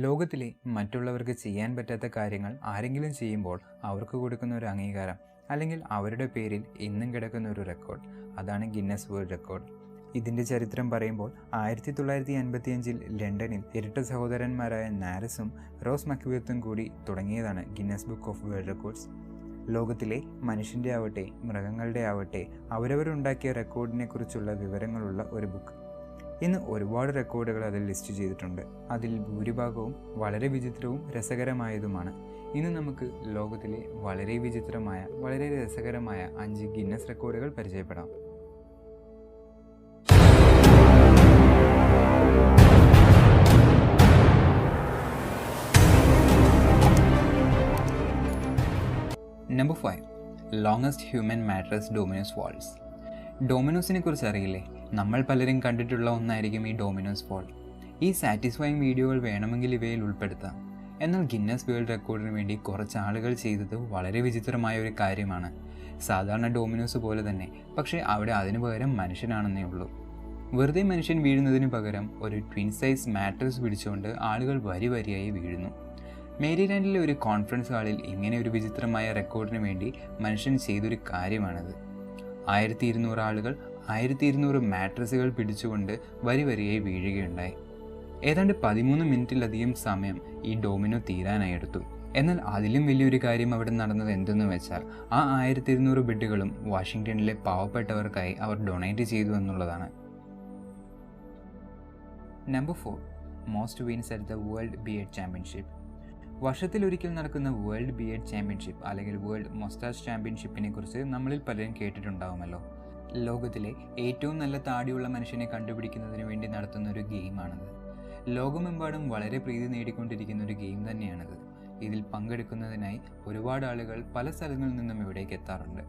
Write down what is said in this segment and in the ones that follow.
ലോകത്തിലെ മറ്റുള്ളവർക്ക് ചെയ്യാൻ പറ്റാത്ത കാര്യങ്ങൾ ആരെങ്കിലും ചെയ്യുമ്പോൾ അവർക്ക് കൊടുക്കുന്ന ഒരു അംഗീകാരം അല്ലെങ്കിൽ അവരുടെ പേരിൽ ഇന്നും കിടക്കുന്ന ഒരു റെക്കോർഡ്, അതാണ് ഗിന്നസ് വേൾഡ് റെക്കോർഡ്. ഇതിൻ്റെ ചരിത്രം പറയുമ്പോൾ 1955 ലണ്ടനിൽ ഇരട്ട സഹോദരന്മാരായ നാരിസും റോസ് മക്വീർത്തും കൂടി തുടങ്ങിയതാണ് Guinness book of world records. ലോകത്തിലെ മനുഷ്യൻ്റെ ആവട്ടെ മൃഗങ്ങളുടെ ആവട്ടെ അവരവരുണ്ടാക്കിയ റെക്കോർഡിനെ കുറിച്ചുള്ള വിവരങ്ങളുള്ള ഒരു ബുക്ക്. ഇന്ന് ഒരുപാട് റെക്കോർഡുകൾ അതിൽ ലിസ്റ്റ് ചെയ്തിട്ടുണ്ട്. അതിൽ ഭൂരിഭാഗവും വളരെ വിചിത്രവും രസകരമായതുമാണ്. ഇന്ന് നമുക്ക് ലോകത്തിലെ വളരെ വിചിത്രമായ വളരെ രസകരമായ 5 ഗിന്നസ് റെക്കോർഡുകൾ പരിചയപ്പെടാം. Number 5. Longest human mattress dominoes walls. ഡൊമിനോസിനെ കുറിച്ച് അറിയില്ലേ? നമ്മൾ പലരും കണ്ടിട്ടുള്ള ഒന്നായിരിക്കും ഈ ഡൊമിനോസ് വാൾ. ഈ സാറ്റിസ്ഫൈങ് വീഡിയോകൾ വേണമെങ്കിൽ ഇവയിൽ ഉൾപ്പെടുത്താം. എന്നാൽ ഗിന്നസ് വേൾഡ് റെക്കോർഡിന് വേണ്ടി കുറച്ച് ആളുകൾ ചെയ്തത് വളരെ വിചിത്രമായ ഒരു കാര്യമാണ്. സാധാരണ ഡൊമിനോസ് പോലെ തന്നെ, പക്ഷേ അവിടെ അതിനു പകരം മനുഷ്യനാണെന്നേ ഉള്ളൂ. വെറുതെ മനുഷ്യൻ വീഴുന്നതിന് പകരം ഒരു ട്വിൻ സൈസ് മാട്രസ് പിടിച്ചുകൊണ്ട് ആളുകൾ വരിയായി വീഴുന്നു. മേരിലാൻഡിലെ ഒരു കോൺഫറൻസ് ഹാളിൽ ഇങ്ങനെ ഒരു വിചിത്രമായ റെക്കോർഡിന് വേണ്ടി മനുഷ്യൻ ചെയ്തൊരു കാര്യമാണിത്. 1200 ആളുകൾ 1200 മാട്രസുകൾ പിടിച്ചുകൊണ്ട് വരിയായി വീഴുകയുണ്ടായി. ഏതാണ്ട് 13 മിനിറ്റിലധികം സമയം ഈ ഡൊമിനോ തീരാനായി എടുത്തു. എന്നാൽ അതിലും വലിയൊരു കാര്യം അവിടെ നടന്നത് എന്തെന്ന് വെച്ചാൽ ആ 1200 ബെഡുകളും വാഷിങ്ടണിലെ പാവപ്പെട്ടവർക്കായി അവർ ഡൊണേറ്റ് ചെയ്തു എന്നുള്ളതാണ്. Number 4. Most wins at the world beard championship. വർഷത്തിലൊരിക്കൽ നടക്കുന്ന വേൾഡ് ബിയർഡ് ചാമ്പ്യൻഷിപ്പ് അല്ലെങ്കിൽ വേൾഡ് മൊസ്റ്റാച്ച് ചാമ്പ്യൻഷിപ്പിനെ കുറിച്ച് നമ്മളിൽ പലരും കേട്ടിട്ടുണ്ടാവുമല്ലോ. ലോകത്തിലെ ഏറ്റവും നല്ല താടിയുള്ള മനുഷ്യനെ കണ്ടുപിടിക്കുന്നതിന് വേണ്ടി നടത്തുന്ന ഒരു ഗെയിമാണിത്. ലോകമെമ്പാടും വളരെ പ്രീതി നേടിക്കൊണ്ടിരിക്കുന്ന ഒരു ഗെയിം തന്നെയാണിത്. ഇതിൽ പങ്കെടുക്കുന്നതിനായി ഒരുപാട് ആളുകൾ പല സ്ഥലങ്ങളിൽ നിന്നും ഇവിടേക്ക് എത്താറുണ്ട്.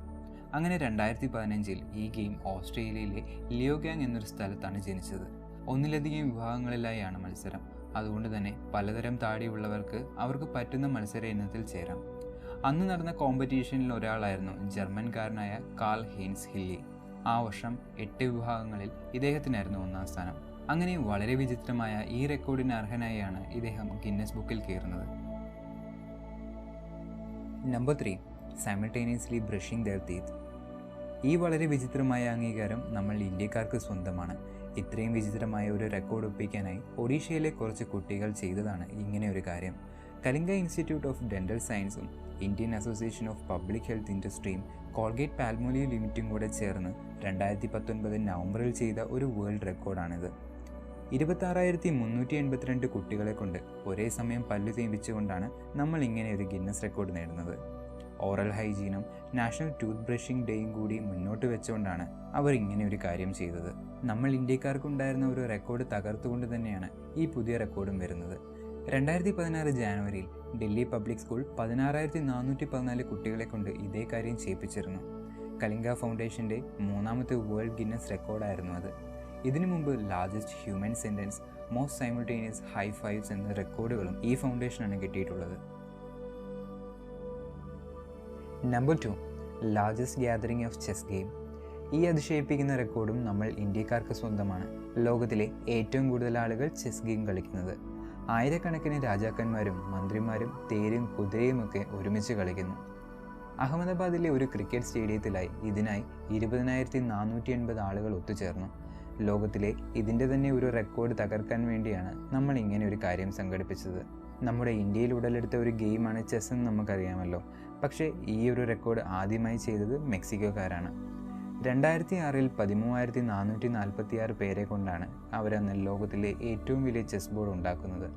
അങ്ങനെ 2015 ഈ ഗെയിം ഓസ്ട്രേലിയയിലെ ലിയോഗാങ് എന്നൊരു സ്ഥലത്താണ് ജനിച്ചത്. ഒന്നിലധികം വിഭാഗങ്ങളിലായാണ് മത്സരം. അതുകൊണ്ട് തന്നെ പലതരം താടിയുള്ളവർക്ക് അവർക്ക് പറ്റുന്ന മത്സര ഇനത്തിൽ ചേരാം. അന്ന് നടന്ന കോമ്പറ്റീഷനിൽ ഒരാളായിരുന്നു ജർമ്മൻകാരനായ കാൾ ഹെയ്ൻസ് ഹില്ലി. ആ വർഷം 8 വിഭാഗങ്ങളിൽ ഇദ്ദേഹത്തിനായിരുന്നു 1ാം സ്ഥാനം. അങ്ങനെ വളരെ വിചിത്രമായ ഈ റെക്കോർഡിന് അർഹനായാണ് ഇദ്ദേഹം ഗിന്നസ് ബുക്കിൽ കയറുന്നത്. Number 3. Simultaneously brushing their teeth. ഈ വളരെ വിചിത്രമായ അംഗീകാരം നമ്മൾ ഇന്ത്യക്കാർക്ക് സ്വന്തമാണ്. ഇത്രയും വിചിത്രമായ ഒരു റെക്കോർഡ് ഒപ്പിക്കാനായി ഒഡീഷയിലെ കുറച്ച് കുട്ടികൾ ചെയ്തതാണ് ഇങ്ങനെ ഒരു കാര്യം. കലിംഗ ഇൻസ്റ്റിറ്റ്യൂട്ട് ഓഫ് ഡെൻ്റൽ സയൻസും Indian association of public health ഇൻഡസ്ട്രിയും കോൾഗേറ്റ് പാൽമോലിവ് ലിമിറ്റും കൂടെ ചേർന്ന് 2019 നവംബറിൽ ചെയ്ത ഒരു വേൾഡ് റെക്കോർഡാണിത്. 26,382 കുട്ടികളെ കൊണ്ട് ഒരേ സമയം പല്ലു തേപ്പിച്ചുകൊണ്ടാണ് നമ്മൾ ഇങ്ങനെ ഒരു ഗിന്നസ് റെക്കോർഡ് നേടുന്നത്. ഓറൽ ഹൈജീനും നാഷണൽ ടൂത്ത് ബ്രഷിംഗ് ഡേയും കൂടി മുന്നോട്ട് വെച്ചുകൊണ്ടാണ് അവർ ഇങ്ങനെ ഒരു കാര്യം ചെയ്തത്. നമ്മൾ ഇന്ത്യക്കാർക്കുണ്ടായിരുന്ന ഒരു റെക്കോർഡ് തകർത്തുകൊണ്ട് തന്നെയാണ് ഈ പുതിയ റെക്കോർഡും വരുന്നത്. 2016 ജാനുവരിയിൽ ഡൽഹി പബ്ലിക് സ്കൂൾ 16,414 കുട്ടികളെ കൊണ്ട് ഇതേ കാര്യം ചെയ്യിപ്പിച്ചിരുന്നു. കലിംഗ ഫൗണ്ടേഷൻ്റെ 3ാമത്തെ വേൾഡ് ഗിന്നസ് റെക്കോർഡായിരുന്നു അത്. ഇതിനു മുമ്പ് largest human sentence, most simultaneous high fives എന്ന റെക്കോർഡുകളും ഈ ഫൗണ്ടേഷനാണ് കിട്ടിയിട്ടുള്ളത്. Number 2. Largest gathering of chess game. ഈ അതിശയിപ്പിക്കുന്ന റെക്കോർഡും നമ്മൾ ഇന്ത്യക്കാർക്ക് സ്വന്തമാണ്. ലോകത്തിലെ ഏറ്റവും കൂടുതൽ ആളുകൾ ചെസ് ഗെയിം കളിക്കുന്നത്. ആയിരക്കണക്കിന് രാജാക്കന്മാരും മന്ത്രിമാരും തേരും കുതിരയുമൊക്കെ ഒരുമിച്ച് കളിക്കുന്നു. അഹമ്മദാബാദിലെ ഒരു ക്രിക്കറ്റ് സ്റ്റേഡിയത്തിലായി ഇതിനായി 20,480 ആളുകൾ ഒത്തുചേർന്നു. ലോകത്തിലെ ഇതിൻ്റെ തന്നെ ഒരു റെക്കോർഡ് തകർക്കാൻ വേണ്ടിയാണ് നമ്മൾ ഇങ്ങനെ ഒരു കാര്യം സംഘടിപ്പിച്ചത്. നമ്മുടെ ഇന്ത്യയിൽ ഉടലെടുത്ത ഒരു ഗെയിമാണ് ചെസ് എന്ന് നമുക്കറിയാമല്ലോ. പക്ഷേ ഈ ഒരു റെക്കോർഡ് ആദ്യമായി ചെയ്തത് മെക്സിക്കോക്കാരാണ്. 2006 13,446 പേരെ കൊണ്ടാണ് അവരന്ന് ലോകത്തിലെ ഏറ്റവും വലിയ ചെസ് ബോർഡ് ഉണ്ടാക്കുന്നത്.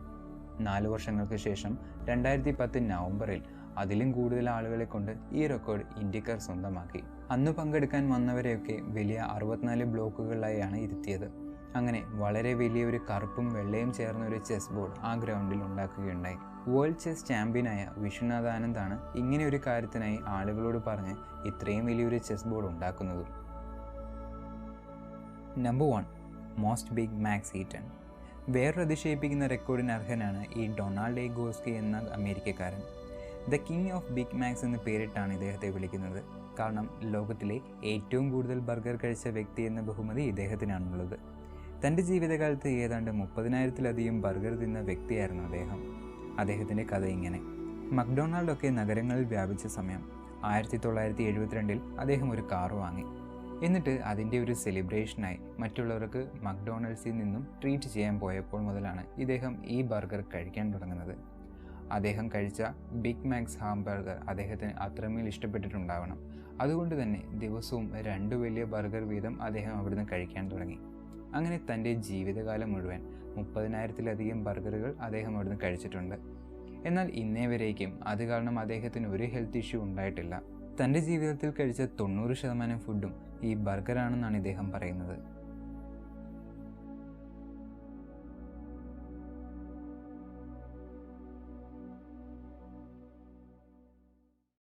4 വർഷങ്ങൾക്ക് ശേഷം 2010 നവംബറിൽ അതിലും കൂടുതൽ ആളുകളെ കൊണ്ട് ഈ റെക്കോർഡ് ഇന്ത്യക്കാർ സ്വന്തമാക്കി. അന്ന് പങ്കെടുക്കാൻ വന്നവരെയൊക്കെ വലിയ 64 ബ്ലോക്കുകളിലായാണ് ഇരുത്തിയത്. അങ്ങനെ വളരെ വലിയൊരു കറുപ്പും വെള്ളയും ചേർന്ന ഒരു ചെസ് ബോർഡ് ആ ഗ്രൗണ്ടിൽ ഉണ്ടാക്കുകയുണ്ടായി. വേൾഡ് ചെസ് ചാമ്പ്യനായ വിശ്വനാഥ് ആനന്ദാണ് ഇങ്ങനെ ഒരു കാര്യത്തിനായി ആളുകളോട് പറഞ്ഞ് ഇത്രയും വലിയൊരു ചെസ് ബോർഡ് ഉണ്ടാക്കുന്നത്. Number 1. Most Big Macs eaten. വേറൊരു അതിശയിപ്പിക്കുന്ന റെക്കോർഡിന് അർഹനാണ് ഈ ഡൊണാൾഡ് എ ഗോസ്കി എന്ന അമേരിക്കക്കാരൻ. The king of Big Macs എന്ന് പേരിട്ടാണ് ഇദ്ദേഹത്തെ വിളിക്കുന്നത്. കാരണം ലോകത്തിലെ ഏറ്റവും കൂടുതൽ ബർഗർ കഴിച്ച വ്യക്തി എന്ന ബഹുമതി ഇദ്ദേഹത്തിനാണുള്ളത്. തൻ്റെ ജീവിതകാലത്ത് ഏതാണ്ട് 30,000-ലധികം ബർഗർ തിന്ന വ്യക്തിയായിരുന്നു അദ്ദേഹം. അദ്ദേഹത്തിൻ്റെ കഥ ഇങ്ങനെ. മക്ഡൊണാൾഡൊക്കെ നഗരങ്ങളിൽ വ്യാപിച്ച സമയം 1972 അദ്ദേഹം ഒരു കാർ വാങ്ങി. എന്നിട്ട് അതിൻ്റെ ഒരു സെലിബ്രേഷനായി മറ്റുള്ളവർക്ക് മക്ഡൊണാൾഡ്സിൽ നിന്നും ട്രീറ്റ് ചെയ്യാൻ പോയപ്പോൾ മുതലാണ് ഇദ്ദേഹം ഈ ബർഗർ കഴിക്കാൻ തുടങ്ങുന്നത്. അദ്ദേഹം കഴിച്ച ബിഗ് മാക്സ് ഹാംബർഗർ അദ്ദേഹത്തിന് അത്രമേൽ ഇഷ്ടപ്പെട്ടിട്ടുണ്ടാവണം. അതുകൊണ്ട് തന്നെ ദിവസവും 2 വലിയ ബർഗർ വീതം അദ്ദേഹം അവിടുന്ന് കഴിക്കാൻ തുടങ്ങി. അങ്ങനെ തൻ്റെ ജീവിതകാലം മുഴുവൻ 30,000-ലധികം ബർഗറുകൾ അദ്ദേഹം അവിടുന്ന് കഴിച്ചിട്ടുണ്ട്. എന്നാൽ ഇന്നേ വരേക്കും അത് കാരണം അദ്ദേഹത്തിന് ഒരു ഹെൽത്ത് ഇഷ്യൂ ഉണ്ടായിട്ടില്ല. തൻ്റെ ജീവിതത്തിൽ കഴിച്ച 90% ഫുഡും ഈ ബർഗറാണെന്നാണ് ഇദ്ദേഹം പറയുന്നത്.